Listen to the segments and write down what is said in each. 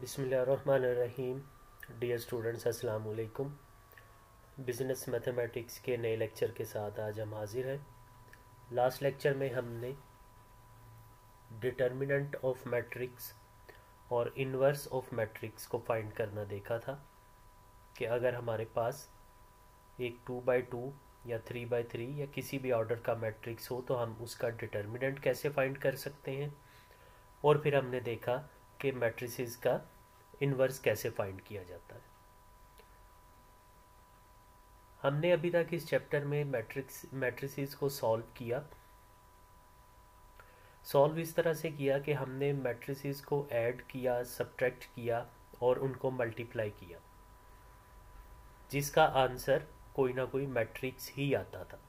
बिस्मिल्लाहिर्रहमानिर्रहीम। Dear students, अस्सलाम वालेकुम। बिज़नेस मैथमेटिक्स के नए लेक्चर के साथ आज हम हाजिर हैं। लास्ट लेक्चर में हमने डिटर्मिनेंट ऑफ मैट्रिक्स और इन्वर्स ऑफ मैट्रिक्स को फाइंड करना देखा था कि अगर हमारे पास एक 2x2 या 3x3 या किसी भी ऑर्डर का मैट्रिक्स हो तो हम उसका डिटर्मिनेंट कैसे फाइंड कर सकते हैं। और फिर हमने देखा कि मैट्रिसेस का इन्वर्स कैसे फाइंड किया जाता है। हमने अभी तक इस चैप्टर में मैट्रिसेस को सॉल्व किया। सॉल्व इस तरह से किया कि हमने मैट्रिसेस को ऐड किया, सब्ट्रैक्ट किया और उनको मल्टीप्लाई किया, जिसका आंसर कोई ना कोई मैट्रिक्स ही आता था।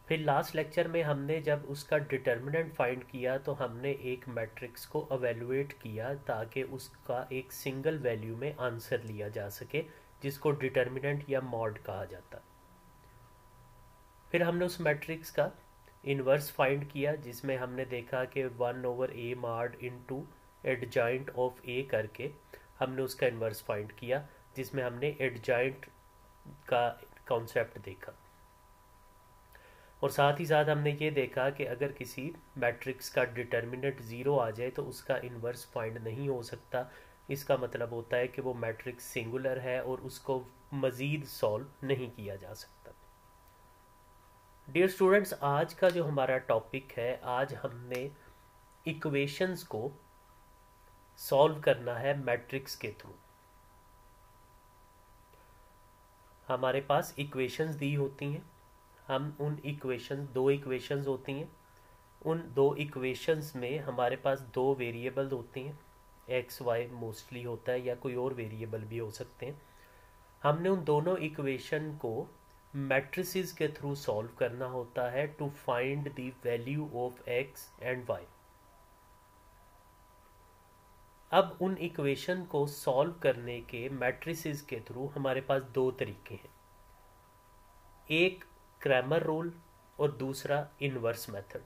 फिर लास्ट लेक्चर में हमने जब उसका डिटर्मिनेंट फाइंड किया तो हमने एक मैट्रिक्स को एवेलुएट किया ताकि उसका एक सिंगल वैल्यू में आंसर लिया जा सके, जिसको डिटर्मिनेंट या मॉड कहा जाता है। फिर हमने उस मैट्रिक्स का इन्वर्स फाइंड किया, जिसमें हमने देखा कि 1/a mod into adjoint of a करके हमने उसका इन्वर्स फाइंड किया, जिसमें हमने एडजॉइंट का कॉन्सेप्ट देखा। और साथ ही साथ हमने ये देखा कि अगर किसी मैट्रिक्स का डिटर्मिनेंट ज़ीरो आ जाए तो उसका इन्वर्स फाइंड नहीं हो सकता। इसका मतलब होता है कि वो मैट्रिक्स सिंगुलर है और उसको मज़ीद सॉल्व नहीं किया जा सकता। डियर स्टूडेंट्स, आज का जो हमारा टॉपिक है, आज हमने इक्वेशंस को सॉल्व करना है मैट्रिक्स के थ्रू। हमारे पास इक्वेशंस दी होती हैं, हम उन दो इक्वेशंस होती हैं। उन दो इक्वेशंस में हमारे पास दो वेरिएबल होते हैं, एक्स वाई मोस्टली होता है या कोई और वेरिएबल भी हो सकते हैं। हमने उन दोनों इक्वेशन को मैट्रिसेस के थ्रू सॉल्व करना होता है to find the value of x and y. अब उन इक्वेशन को सॉल्व करने के मैट्रिसेस के थ्रू हमारे पास दो तरीके हैं, एक क्रैमर रूल और दूसरा इन्वर्स मेथड।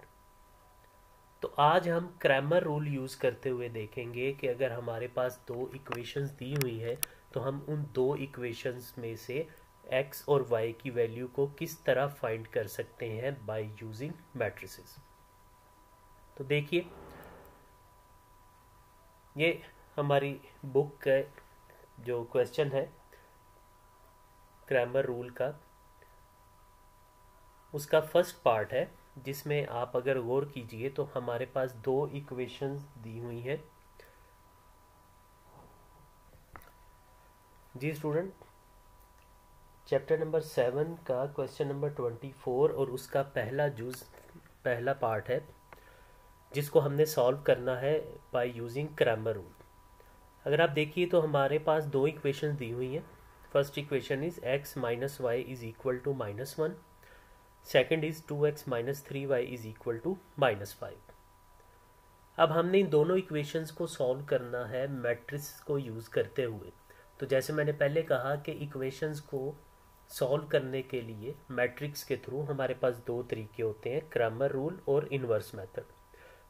तो आज हम क्रैमर रूल यूज़ करते हुए देखेंगे कि अगर हमारे पास दो इक्वेशंस दी हुई हैं तो हम उन दो इक्वेशंस में से x और y की वैल्यू को किस तरह फाइंड कर सकते हैं बाय यूजिंग मैट्रिसेस। तो देखिए, ये हमारी बुक का जो क्वेश्चन है क्रैमर रूल का, उसका फर्स्ट पार्ट है, जिसमें आप अगर गौर कीजिए तो हमारे पास दो इक्वेशंस दी हुई हैं। जी स्टूडेंट, चैप्टर नंबर 7 का क्वेश्चन नंबर 24 और उसका पहला पार्ट है, जिसको हमने सॉल्व करना है बाय यूजिंग क्रैमर रूल। अगर आप देखिए तो हमारे पास दो इक्वेशंस दी हुई हैं। First equation is x minus y is equal to -1, second is 2x minus 3y is equal to -5। अब हमने इन दोनों इक्वेशंस को सॉल्व करना है मैट्रिक्स को यूज़ करते हुए। तो जैसे मैंने पहले कहा कि इक्वेशंस को सॉल्व करने के लिए मैट्रिक्स के थ्रू हमारे पास दो तरीके होते हैं, क्रैमर रूल और इन्वर्स मेथड।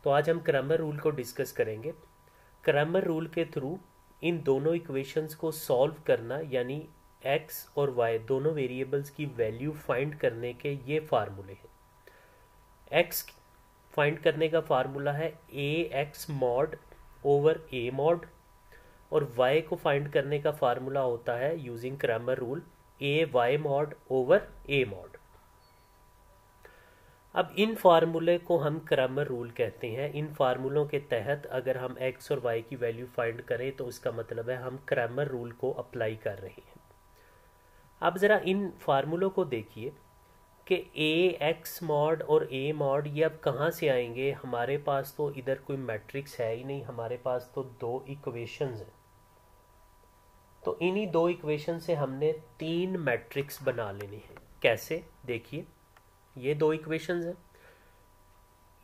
तो आज हम क्रैमर रूल को डिस्कस करेंगे। क्रैमर रूल के थ्रू इन दोनों इक्वेशंस को सॉल्व करना, यानी x और y दोनों वेरिएबल्स की वैल्यू फाइंड करने के ये फार्मूले हैं। x फाइंड करने का फार्मूला है ax mod over a mod, और y को फाइंड करने का फार्मूला होता है using Cramer rule ay mod over a mod. अब इन फार्मूले को हम क्रैमर रूल कहते हैं। इन फार्मूलों के तहत अगर हम x और y की वैल्यू फाइंड करें तो इसका मतलब है हम क्रैमर रूल को अप्लाई कर रहे हैं। अब ज़रा इन फार्मूलों को देखिए कि ax मॉड और a मॉड ये अब कहाँ से आएंगे। हमारे पास तो इधर कोई मैट्रिक्स है ही नहीं, हमारे पास तो दो इक्वेशंस हैं। तो इन्हीं दो इक्वेशन से हमने तीन मैट्रिक्स बना लेने हैं। कैसे, देखिए, ये दो इक्वेशंस हैं।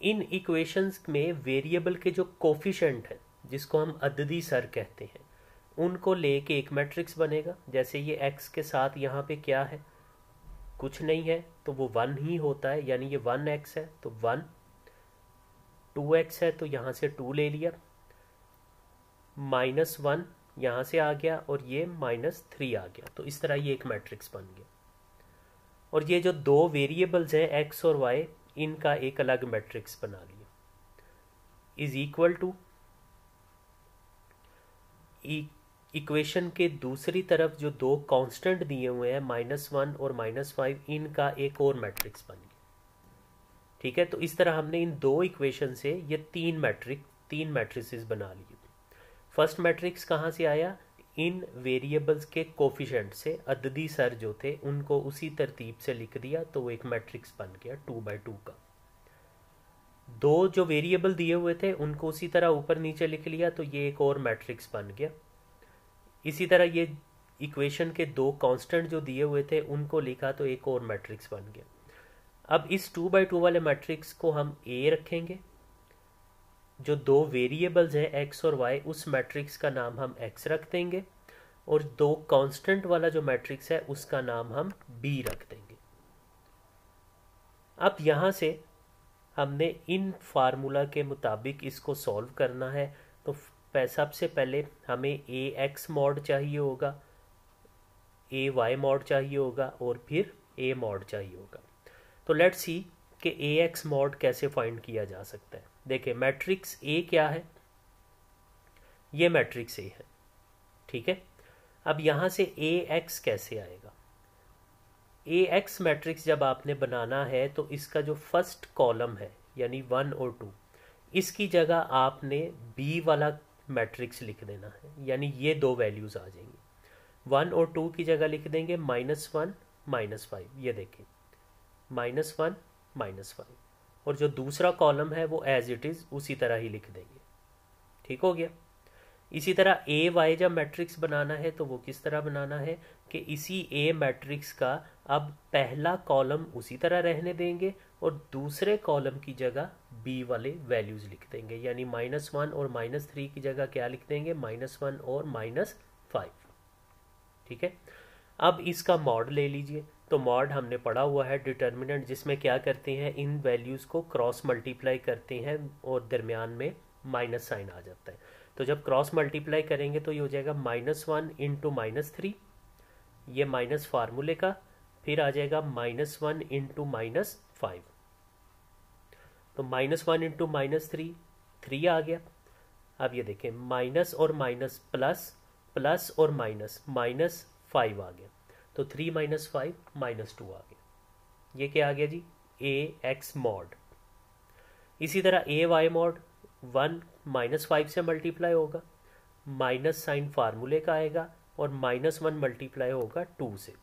इन इक्वेशंस में वेरिएबल के जो कोफिशिएंट हैं, जिसको हम अददी सर कहते हैं, उनको लेके एक मैट्रिक्स बनेगा। जैसे ये x के साथ यहाँ पे क्या है, कुछ नहीं है, तो वो 1 ही होता है, यानी ये 1x है तो 1, 2x है तो यहाँ से 2 ले लिया, -1 यहाँ से आ गया और ये -3 आ गया। तो इस तरह ये एक मैट्रिक्स बन गया। और ये जो दो वेरिएबल्स हैं एक्स और वाई, इनका एक अलग मैट्रिक्स बना लिया। इज इक्वल टू इक्वेशन के दूसरी तरफ जो दो कांस्टेंट दिए हुए हैं -1 और -5, इनका एक और मैट्रिक्स बन गया। ठीक है, तो इस तरह हमने इन दो इक्वेशन से ये तीन मैट्रिसेस बना लिए। फर्स्ट मैट्रिक्स कहाँ से आया? इन वेरिएबल्स के कोफिशिएंट से अददी सर जो थे उनको उसी तरतीब से लिख दिया, तो वो एक मैट्रिक्स बन गया 2x2 का। दो जो वेरिएबल दिए हुए थे उनको उसी तरह ऊपर नीचे लिख लिया, तो ये एक और मैट्रिक्स बन गया। इसी तरह ये इक्वेशन के दो कांस्टेंट जो दिए हुए थे उनको लिखा, तो एक और मैट्रिक्स बन गया। अब इस 2x2 वाले मैट्रिक्स को हम ए रखेंगे। जो दो वेरिएबल्स हैं एक्स और वाई, उस मैट्रिक्स का नाम हम एक्स रख देंगे, और दो कांस्टेंट वाला जो मैट्रिक्स है उसका नाम हम बी रख देंगे। अब यहाँ से हमने इन फार्मूला के मुताबिक इसको सॉल्व करना है। तो सबसे पहले हमें ए एक्स मॉड चाहिए होगा, ए वाई मॉड चाहिए होगा, और फिर ए मॉड चाहिए होगा। तो लेट्स सी कि ए एक्स मॉड कैसे फाइंड किया जा सकता है। देखिए, मैट्रिक्स ए क्या है? ये मैट्रिक्स ए है। ठीक है, अब यहाँ से ए एक्स कैसे आएगा? ए एक्स मैट्रिक्स जब आपने बनाना है तो इसका जो फर्स्ट कॉलम है यानी 1 और 2, इसकी जगह आपने बी वाला मैट्रिक्स लिख देना है, यानी ये दो वैल्यूज आ जाएंगी। 1 और 2 की जगह लिख देंगे -1 -5। ये देखें, -1 -5, और जो दूसरा कॉलम है वो एज इट इज उसी तरह ही लिख देंगे। ठीक हो गया। इसी तरह ए वाई जब मैट्रिक्स बनाना है तो वो किस तरह बनाना है कि इसी ए मैट्रिक्स का अब पहला कॉलम उसी तरह रहने देंगे और दूसरे कॉलम की जगह बी वाले वैल्यूज लिख देंगे, यानी -1 और -3 की जगह क्या लिख देंगे? -1 और -5। ठीक है, अब इसका मॉड ले लीजिए। तो मॉड हमने पढ़ा हुआ है डिटर्मिनेंट, जिसमें क्या करते हैं, इन वैल्यूज को क्रॉस मल्टीप्लाई करते हैं और दरमियान में माइनस साइन आ जाता है। तो जब क्रॉस मल्टीप्लाई करेंगे तो ये हो जाएगा -1 इंटू -3, ये माइनस फार्मूले का, फिर आ जाएगा -1 इंटू -5। तो -1 इंटू -3, 3 आ गया। अब ये देखें, माइनस और माइनस प्लस, प्लस और माइनस, -5 आ गया। तो 3 - 5 -2 आ गया। ये क्या आ गया जी? ए एक्स मॉड। इसी तरह ए वाई मॉड 1 -5 से मल्टीप्लाई होगा, माइनस साइन फार्मूले का आएगा, और -1 मल्टीप्लाई होगा 2 से।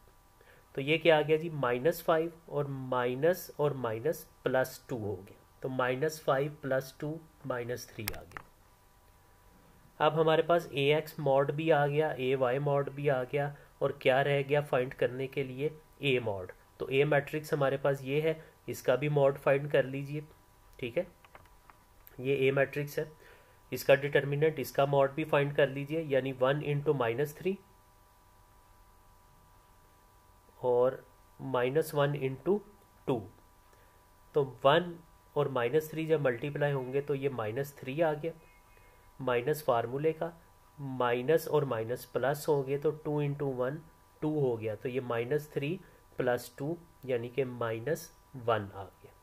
तो ये क्या आ गया जी? -5 और माइनस +2 हो गया। तो -5 + 2 -3 आ गया। अब हमारे पास ए एक्स मॉड भी आ गया, ए वाई मॉड भी आ गया, और क्या रह गया फाइंड करने के लिए? ए मॉड। तो ए मैट्रिक्स हमारे पास ये है, इसका भी मॉड फाइंड कर लीजिए। ठीक है, ये ए मैट्रिक्स है, इसका डिटर्मिनेंट, इसका मॉड भी फाइंड कर लीजिए, यानी 1 इंटू -3 और -1 इंटू 2। तो 1 और -3 जब मल्टीप्लाई होंगे तो ये -3 आ गया, माइनस फार्मूले का, माइनस और माइनस प्लस हो गए, तो 2 इंटू 1 2 हो गया। तो ये -3 + 2 यानी कि -1 आ गया।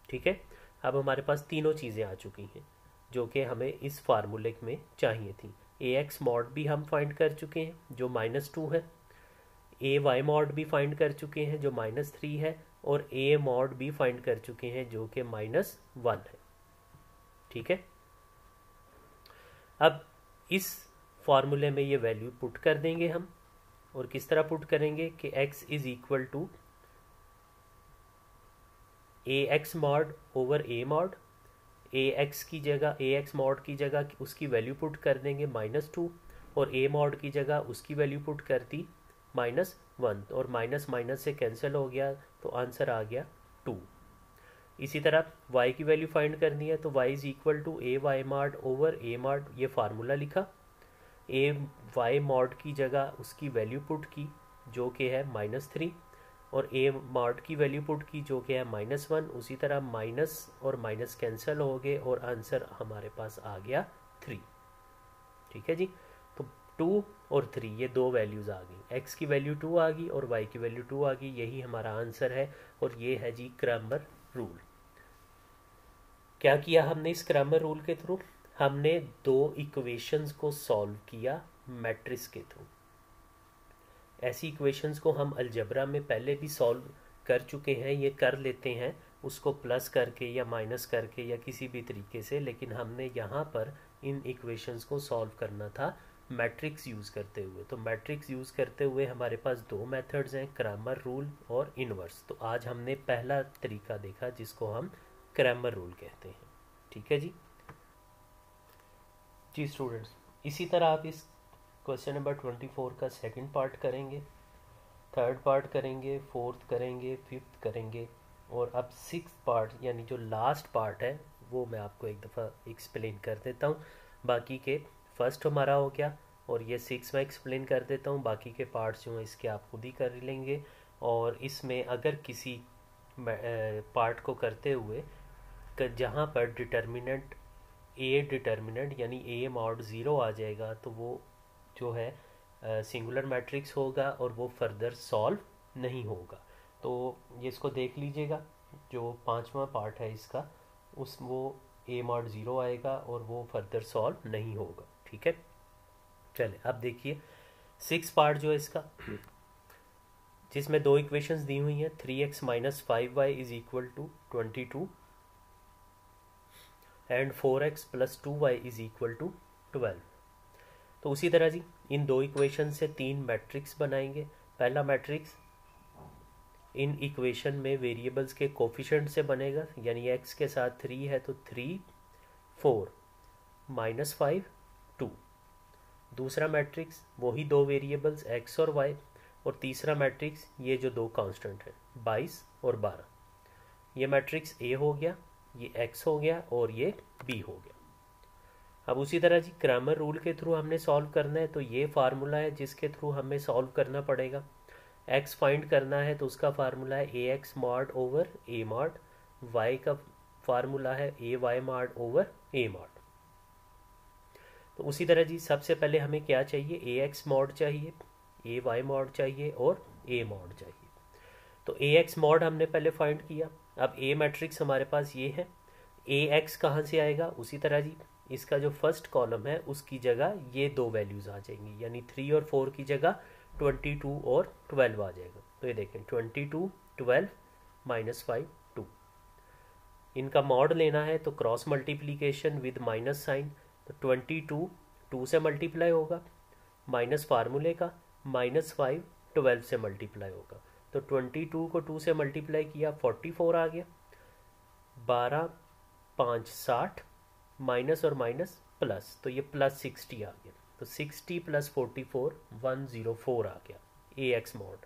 ठीक है, अब हमारे पास तीनों चीज़ें आ चुकी हैं जो कि हमें इस फार्मूले में चाहिए थी। ए एक्स मॉड भी हम फाइंड कर चुके हैं जो -2 है, ए वाई मॉड भी फाइंड कर चुके हैं जो -3 है, और ए मॉड भी फाइंड कर चुके हैं जो कि -1 है। ठीक है, अब इस फार्मूले में ये वैल्यू पुट कर देंगे हम, और किस तरह पुट करेंगे कि x is equal to a x mod over a mod. A x की जगह, ए एक्स मॉड की जगह उसकी वैल्यू पुट कर देंगे -2, और ए मॉड की जगह उसकी वैल्यू पुट कर दी -1, और माइनस माइनस से कैंसिल हो गया, तो आंसर आ गया 2। इसी तरह y की वैल्यू फाइंड करनी है, तो y is equal to a y mod over a mod, ये फार्मूला लिखा, ए वाई मॉड की जगह उसकी वैल्यू पुट की जो कि है -3, और ए मॉड की वैल्यू पुट की जो कि है -1। उसी तरह माइनस और माइनस कैंसिल हो गए और आंसर हमारे पास आ गया 3। ठीक है जी। तो 2 और 3 ये दो वैल्यूज़ आ गई, x की वैल्यू 2 आ गई और y की वैल्यू 2 आ गई, यही हमारा आंसर है। और ये है जी क्रैमर रूल। क्या किया हमने इस क्रैमर रूल के थ्रू? हमने दो इक्वेशंस को सॉल्व किया मैट्रिक्स के थ्रू। ऐसी इक्वेशंस को हम अलजेब्रा में पहले भी सॉल्व कर चुके हैं, ये कर लेते हैं उसको प्लस करके या माइनस करके या किसी भी तरीके से, लेकिन हमने यहाँ पर इन इक्वेशंस को सॉल्व करना था मैट्रिक्स यूज़ करते हुए। तो मैट्रिक्स यूज़ करते हुए हमारे पास दो मेथड्स हैं, क्रैमर रूल और इनवर्स। तो आज हमने पहला तरीका देखा जिसको हम क्रैमर रूल कहते हैं। ठीक है जी। जी स्टूडेंट्स, इसी तरह आप इस क्वेश्चन नंबर 24 का सेकंड पार्ट करेंगे, थर्ड पार्ट करेंगे, फोर्थ करेंगे, फिफ्थ करेंगे, और अब सिक्स पार्ट यानी जो लास्ट पार्ट है वो मैं आपको एक दफ़ा एक्सप्लेन कर देता हूँ। बाकी के फर्स्ट हमारा हो गया और ये सिक्स मैं एक्सप्लेन कर देता हूँ, बाकी के पार्ट्स जो हैं इसके आप खुद ही कर लेंगे। और इसमें अगर किसी पार्ट को करते हुए जहाँ पर डिटर्मिनेंट यानी ए मॉड 0 आ जाएगा तो वो जो है सिंगुलर मैट्रिक्स होगा और वो फर्दर सॉल्व नहीं होगा। तो ये इसको देख लीजिएगा, जो पांचवा पार्ट है इसका वो ए मॉड 0 आएगा और वो फर्दर सॉल्व नहीं होगा। ठीक है, चले अब देखिए सिक्स पार्ट जो है इसका, जिसमें दो इक्वेशंस दी हुई हैं, 3x minus 5y is equal to 22 and 4x plus 2y is equal to 12। तो उसी तरह जी इन दो इक्वेशन से तीन मैट्रिक्स बनाएंगे। पहला मैट्रिक्स इन इक्वेशन में वेरिएबल्स के कोफिशिएंट से बनेगा, यानी x के साथ 3 है तो 3 4 माइनस 5 2। दूसरा मैट्रिक्स वही दो वेरिएबल्स x और y, और तीसरा मैट्रिक्स ये जो दो कांस्टेंट है 22 और 12। ये मैट्रिक्स A हो गया, ये x हो गया और ये B हो गया। अब उसी तरह जी क्रैमर रूल के थ्रू हमने सॉल्व करना है, तो ये फार्मूला है जिसके थ्रू हमें सॉल्व करना पड़ेगा। x फाइंड करना है तो उसका फार्मूला है ax mod over a mod, y का फार्मूला है ay mod over a mod. तो उसी तरह जी सबसे पहले हमें क्या चाहिए, ax मॉड चाहिए, ay मॉड चाहिए और a मॉड चाहिए। तो ax मॉड हमने पहले फाइंड किया। अब a मैट्रिक्स हमारे पास ये है, ax कहाँ से आएगा, उसी तरह जी इसका जो फर्स्ट कॉलम है उसकी जगह ये दो वैल्यूज आ जाएंगी, यानी 3 और 4 की जगह 22 और 12 आ जाएगा। तो ये देखें 22 12 माइनस 5 2। इनका मॉड लेना है तो cross multiplication with minus sign, तो 22 2 से मल्टीप्लाई होगा, माइनस फार्मूले का, माइनस 5 12 से मल्टीप्लाई होगा। तो 22 को 2 से मल्टीप्लाई किया 44 आ गया, 12 5 60, माइनस और माइनस प्लस, तो ये प्लस 60 आ गया। तो 60 प्लस 44 104 आ गया ax मॉड।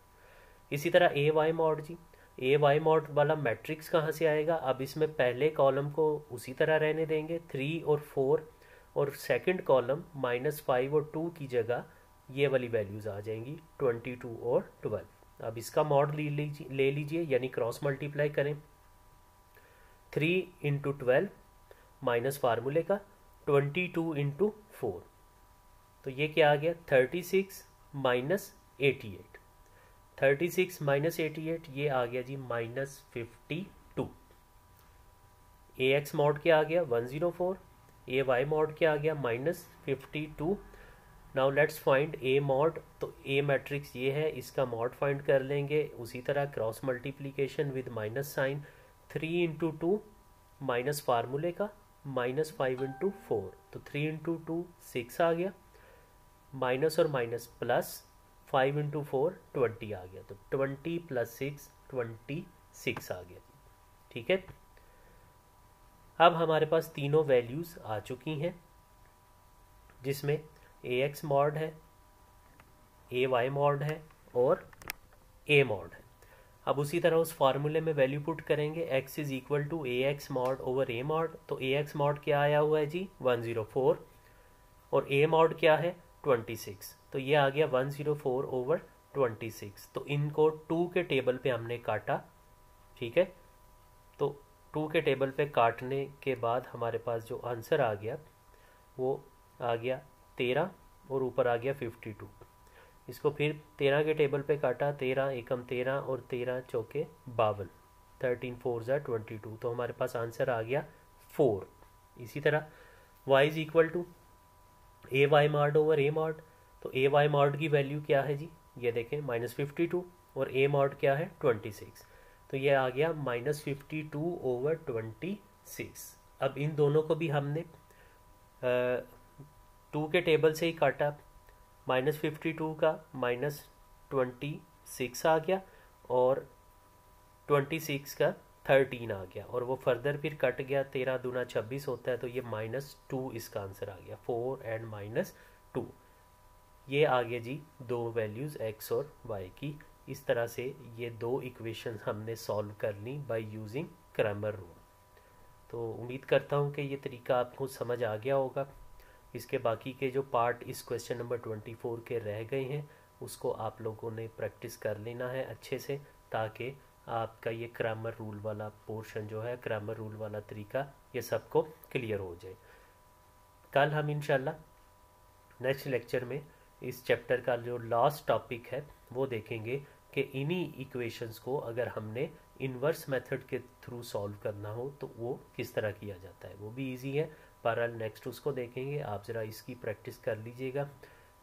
इसी तरह ay मॉड जी, ay मॉड वाला मैट्रिक्स कहाँ से आएगा, अब इसमें पहले कॉलम को उसी तरह रहने देंगे 3 और 4, और सेकंड कॉलम माइनस 5 और 2 की जगह ये वाली वैल्यूज आ जाएंगी 22 और 12। अब इसका मॉड ले लीजिए यानी क्रॉस मल्टीप्लाई करें, 3 इंटू 12 माइनस फार्मूले का 22 इंटू 4, तो ये क्या आ गया 36 माइनस 88। 36 माइनस 88 ये आ गया जी माइनस 52। ax मॉड क्या आ गया 104, ay मॉड क्या आ गया minus 52। Now let's find a mod, तो a मैट्रिक्स ये है, इसका मॉड फाइंड कर लेंगे। उसी तरह cross multiplication with minus sign, 3 into 2 minus फार्मूले का, माइनस 5 इंटू 4, तो 3 इंटू 2 6 आ गया, माइनस और माइनस प्लस 5 इंटू 4 20 आ गया, तो 20 प्लस 6 26 आ गया। ठीक है, अब हमारे पास तीनों वैल्यूज आ चुकी हैं, जिसमें ax मॉड है, ay मॉड है और a मॉड है। अब उसी तरह उस फार्मूले में वैल्यू पुट करेंगे, x is equal to ax mod over a mod, तो ax मॉड क्या आया हुआ है जी 104, और a मॉड क्या है 26, तो ये आ गया 104 ओवर 26। तो इनको 2 के टेबल पे हमने काटा। ठीक है, तो 2 के टेबल पे काटने के बाद हमारे पास जो आंसर आ गया वो आ गया 13 और ऊपर आ गया 52। इसको फिर 13 के टेबल पे काटा, 13 एकम 13 और 13 चौके 52, 13 4 ज़ा 22, तो हमारे पास आंसर आ गया 4। इसी तरह y is equal to a y mod over a mod, तो ए वाई मॉड की वैल्यू क्या है जी, ये देखें -52 और ए मॉड क्या है 26, तो ये आ गया -52 ओवर 26। अब इन दोनों को भी हमने 2 के टेबल से ही काटा, -52 का -26 आ गया और 26 का 13 आ गया, और वो फर्दर फिर कट गया, 13 दूना 26 होता है, तो ये -2 इसका आंसर आ गया, 4 एंड -2। ये आ गया जी दो वैल्यूज़ x और y की। इस तरह से ये दो इक्वेशन हमने सॉल्व कर ली बाय यूजिंग क्रैमर रूल। तो उम्मीद करता हूँ कि ये तरीका आपको समझ आ गया होगा। इसके बाकी के जो पार्ट इस क्वेश्चन नंबर 24 के रह गए हैं उसको आप लोगों ने प्रैक्टिस कर लेना है अच्छे से, ताकि आपका ये क्रैमर रूल वाला पोर्शन जो है, क्रैमर रूल वाला तरीका, ये सबको क्लियर हो जाए। कल हम इंशाल्लाह नेक्स्ट लेक्चर में इस चैप्टर का जो लास्ट टॉपिक है वो देखेंगे कि इन्हीं इक्वेशंस को अगर हमने इन्वर्स मेथड के थ्रू सॉल्व करना हो तो वो किस तरह किया जाता है। वो भी इजी है, बहरहाल नेक्स्ट उसको देखेंगे। आप ज़रा इसकी प्रैक्टिस कर लीजिएगा।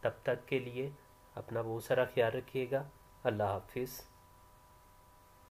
तब तक के लिए अपना बहुत सारा ख्याल रखिएगा। अल्लाह हाफिज़।